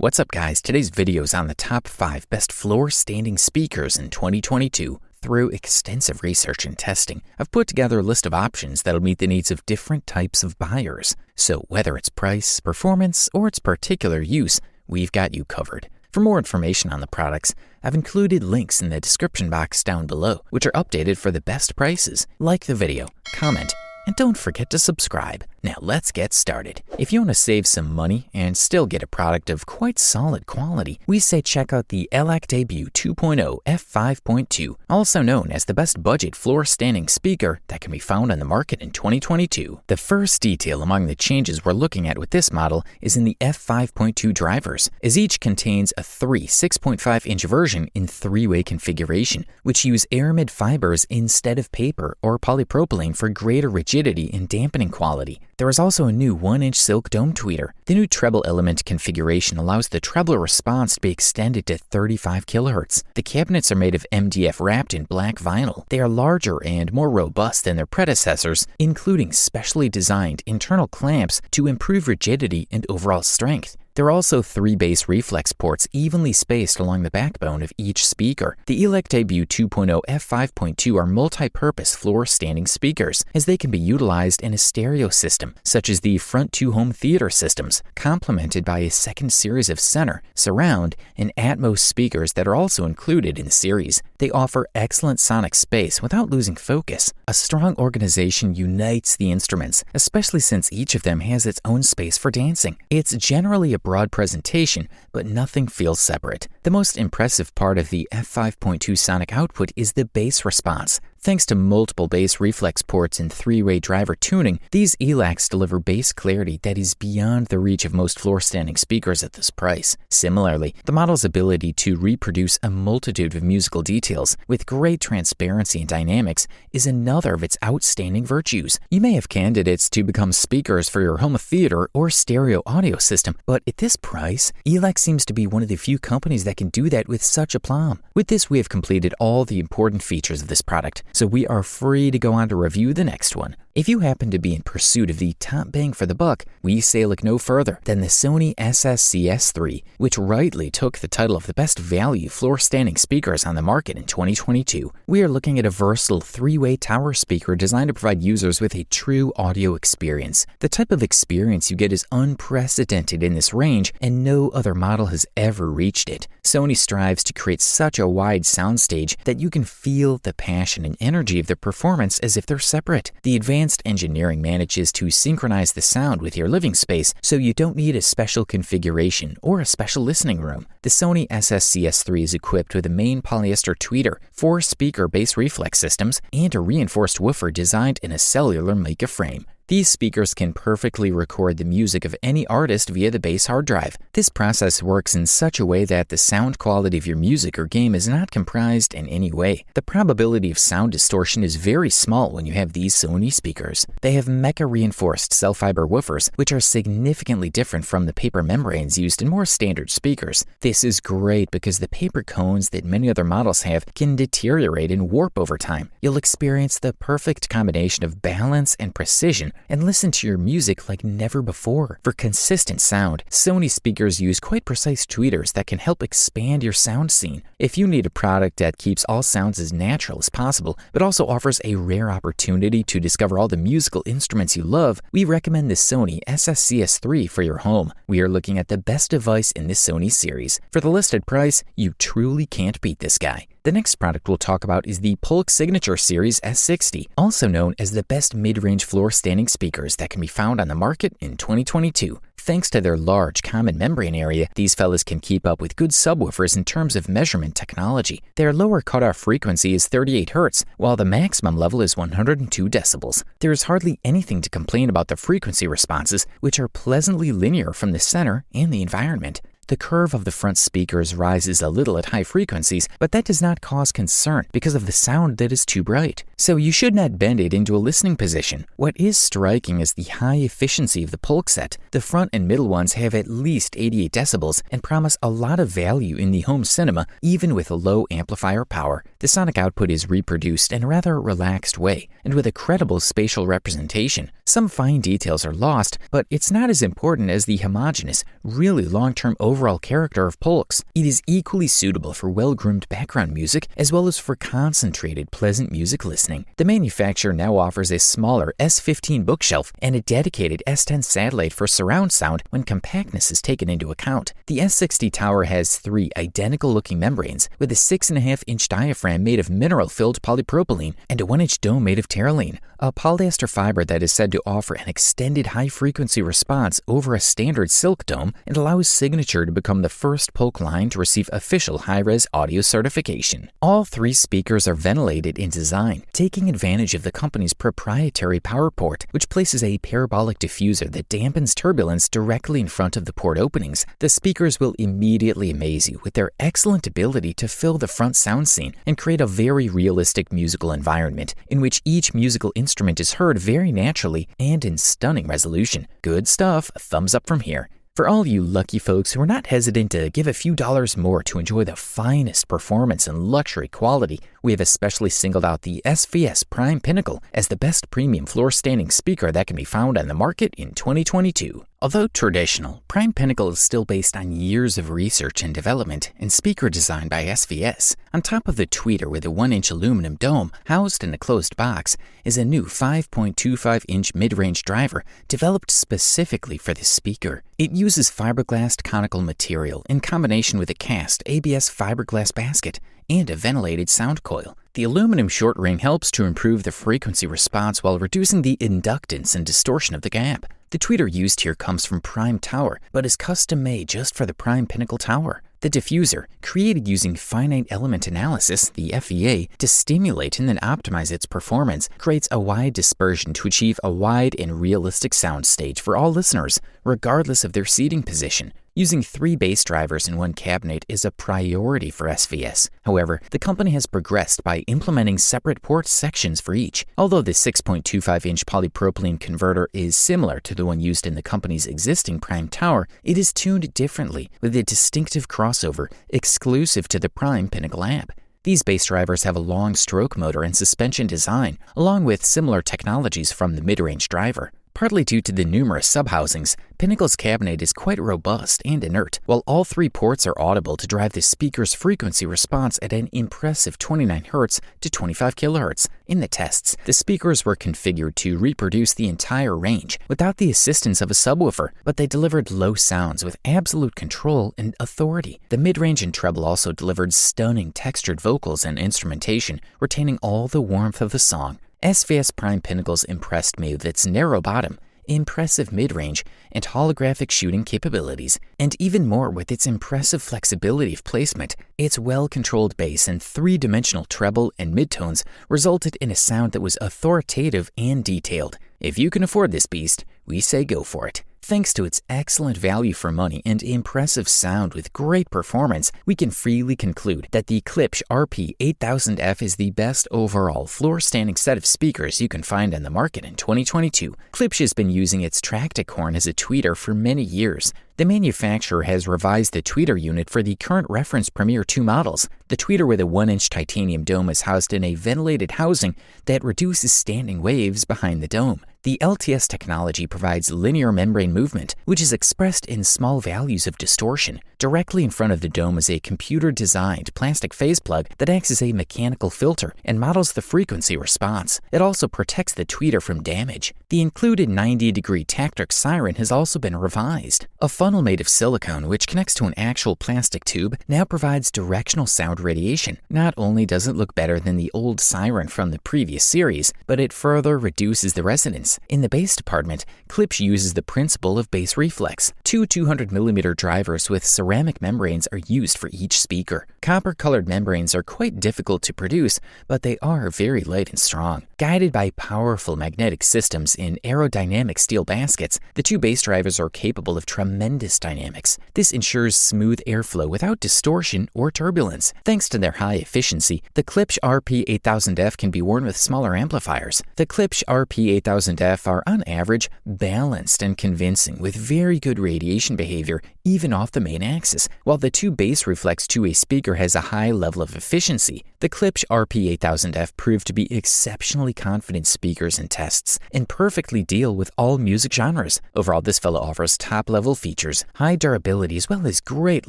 What's up guys, today's video is on the top 5 best floor-standing speakers in 2022. Through extensive research and testing, I've put together a list of options that'll meet the needs of different types of buyers. So whether it's price, performance, or its particular use, we've got you covered. For more information on the products, I've included links in the description box down below, which are updated for the best prices. Like the video, comment, and don't forget to subscribe. Now let's get started. If you want to save some money and still get a product of quite solid quality, we say check out the Elac Debut 2.0 f5.2, also known as the best budget floor-standing speaker that can be found on the market in 2022. The first detail among the changes we're looking at with this model is in the f5.2 drivers, as each contains a 6.5-inch version in 3-way configuration, which use aramid fibers instead of paper or polypropylene for greater rigidity and dampening quality. There is also a new 1-inch silk dome tweeter. The new treble element configuration allows the treble response to be extended to 35 kHz. The cabinets are made of MDF wrapped in black vinyl. They are larger and more robust than their predecessors, including specially designed internal clamps to improve rigidity and overall strength. There are also 3 bass reflex ports evenly spaced along the backbone of each speaker. The Elac Debut 2.0 f5.2 are multi-purpose floor-standing speakers, as they can be utilized in a stereo system, such as the front 2 home theater systems, complemented by a second series of center, surround, and Atmos speakers that are also included in the series. They offer excellent sonic space without losing focus. A strong organization unites the instruments, especially since each of them has its own space for dancing. It's generally a broad presentation, but nothing feels separate. The most impressive part of the f5.2 sonic output is the bass response. Thanks to multiple bass reflex ports and 3-way driver tuning, these Elacs deliver bass clarity that is beyond the reach of most floor-standing speakers at this price. Similarly, the model's ability to reproduce a multitude of musical details with great transparency and dynamics is another of its outstanding virtues. You may have candidates to become speakers for your home theater or stereo audio system, but at this price, Elac seems to be one of the few companies that can do that with such aplomb. With this, we have completed all the important features of this product, so we are free to go on to review the next one. If you happen to be in pursuit of the top bang for the buck, we say look no further than the Sony SS-CS3, which rightly took the title of the best value floor-standing speakers on the market in 2022. We are looking at a versatile 3-way tower speaker designed to provide users with a true audio experience. The type of experience you get is unprecedented in this range, and no other model has ever reached it. Sony strives to create such a wide soundstage that you can feel the passion and energy of their performance as if they're separate. The advanced engineering manages to synchronize the sound with your living space, so you don't need a special configuration or a special listening room. The Sony SS-CS3 is equipped with a main polyester tweeter, 4-speaker bass reflex systems, and a reinforced woofer designed in a cellular mica frame. These speakers can perfectly record the music of any artist via the bass hard drive. This process works in such a way that the sound quality of your music or game is not compromised in any way. The probability of sound distortion is very small when you have these Sony speakers. They have mecha-reinforced cell fiber woofers, which are significantly different from the paper membranes used in more standard speakers. This is great because the paper cones that many other models have can deteriorate and warp over time. You'll experience the perfect combination of balance and precision and listen to your music like never before. For consistent sound, Sony speakers use quite precise tweeters that can help expand your sound scene. If you need a product that keeps all sounds as natural as possible, but also offers a rare opportunity to discover all the musical instruments you love, we recommend the Sony SS-CS3 for your home. We are looking at the best device in this Sony series. For the listed price, you truly can't beat this guy. The next product we'll talk about is the Polk Signature Series S60, also known as the best mid-range floor-standing speakers that can be found on the market in 2022. Thanks to their large common membrane area, these fellas can keep up with good subwoofers in terms of measurement technology. Their lower cutoff frequency is 38 Hz, while the maximum level is 102 decibels. There is hardly anything to complain about the frequency responses, which are pleasantly linear from the center and the environment. The curve of the front speakers rises a little at high frequencies, but that does not cause concern because of the sound that is too bright. So you should not bend it into a listening position. What is striking is the high efficiency of the Polk set. The front and middle ones have at least 88 decibels and promise a lot of value in the home cinema, even with low amplifier power. The sonic output is reproduced in a rather relaxed way and with a credible spatial representation. Some fine details are lost, but it's not as important as the homogeneous, really long-term overall overall character of Polks. It is equally suitable for well-groomed background music as well as for concentrated, pleasant music listening. The manufacturer now offers a smaller S15 bookshelf and a dedicated S10 satellite for surround sound when compactness is taken into account. The S60 tower has 3 identical-looking membranes with a 6.5-inch diaphragm made of mineral-filled polypropylene and a 1-inch dome made of terylene, a polyester fiber that is said to offer an extended high-frequency response over a standard silk dome and allows Signature to become the first Polk line to receive official high-res audio certification. All 3 speakers are ventilated in design, taking advantage of the company's proprietary power port, which places a parabolic diffuser that dampens turbulence directly in front of the port openings. The speakers will immediately amaze you with their excellent ability to fill the front sound scene and create a very realistic musical environment in which each musical instrument is heard very naturally and in stunning resolution. Good stuff, thumbs up from here. For all you lucky folks who are not hesitant to give a few dollars more to enjoy the finest performance and luxury quality, we have especially singled out the SVS Prime Pinnacle as the best premium floor-standing speaker that can be found on the market in 2022. Although traditional, Prime Pinnacle is still based on years of research and development and speaker design by SVS. On top of the tweeter with a 1-inch aluminum dome housed in a closed box is a new 5.25-inch mid-range driver developed specifically for this speaker. It uses fiberglass conical material in combination with a cast ABS fiberglass basket and a ventilated sound coil. The aluminum short ring helps to improve the frequency response while reducing the inductance and distortion of the gap. The tweeter used here comes from Prime Tower, but is custom-made just for the Prime Pinnacle Tower. The diffuser, created using finite element analysis, the FEA, to stimulate and then optimize its performance, creates a wide dispersion to achieve a wide and realistic sound stage for all listeners, regardless of their seating position. Using 3 bass drivers in one cabinet is a priority for SVS. However, the company has progressed by implementing separate port sections for each. Although the 6.25-inch polypropylene converter is similar to the one used in the company's existing Prime Tower, it is tuned differently with a distinctive crossover exclusive to the Prime Pinnacle app. These bass drivers have a long stroke motor and suspension design, along with similar technologies from the mid-range driver. Partly due to the numerous subhousings, Pinnacle's cabinet is quite robust and inert, while all 3 ports are audible to drive the speaker's frequency response at an impressive 29 Hz to 25 kHz. In the tests, the speakers were configured to reproduce the entire range without the assistance of a subwoofer, but they delivered low sounds with absolute control and authority. The mid-range and treble also delivered stunning textured vocals and instrumentation, retaining all the warmth of the song. SVS Prime Pinnacles impressed me with its narrow bottom, impressive mid-range, and holographic shooting capabilities, and even more with its impressive flexibility of placement. Its well-controlled bass and 3-dimensional treble and midtones resulted in a sound that was authoritative and detailed. If you can afford this beast, we say go for it. Thanks to its excellent value for money and impressive sound with great performance, we can freely conclude that the Klipsch RP-8000F is the best overall floor-standing set of speakers you can find on the market in 2022. Klipsch has been using its Tractic horn as a tweeter for many years. The manufacturer has revised the tweeter unit for the current reference Premier 2 models. The tweeter with a 1-inch titanium dome is housed in a ventilated housing that reduces standing waves behind the dome. The LTS technology provides linear membrane movement, which is expressed in small values of distortion. Directly in front of the dome is a computer-designed plastic phase plug that acts as a mechanical filter and models the frequency response. It also protects the tweeter from damage. The included 90-degree tactic siren has also been revised. A funnel made of silicone, which connects to an actual plastic tube, now provides directional sound radiation. Not only does it look better than the old siren from the previous series, but it further reduces the resonance. In the bass department, Klipsch uses the principle of bass reflex. 2 200mm drivers with ceramic membranes are used for each speaker. Copper-colored membranes are quite difficult to produce, but they are very light and strong. Guided by powerful magnetic systems in aerodynamic steel baskets, the 2 bass drivers are capable of tremendous dynamics. This ensures smooth airflow without distortion or turbulence. Thanks to their high efficiency, the Klipsch RP-8000F can be worn with smaller amplifiers. The Klipsch RP-8000F are on average balanced and convincing with very good radiation behavior even off the main axis. While the 2 bass reflex 2-way speaker has a high level of efficiency, the Klipsch RP-8000F proved to be exceptionally confident speakers in tests and perfectly deal with all music genres. Overall, this fella offers top-level features, high durability, as well as great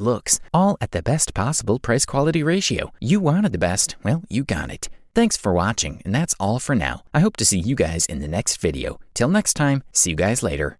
looks, all at the best possible price-quality ratio. You wanted the best, well, you got it. Thanks for watching, and that's all for now. I hope to see you guys in the next video. Till next time, see you guys later.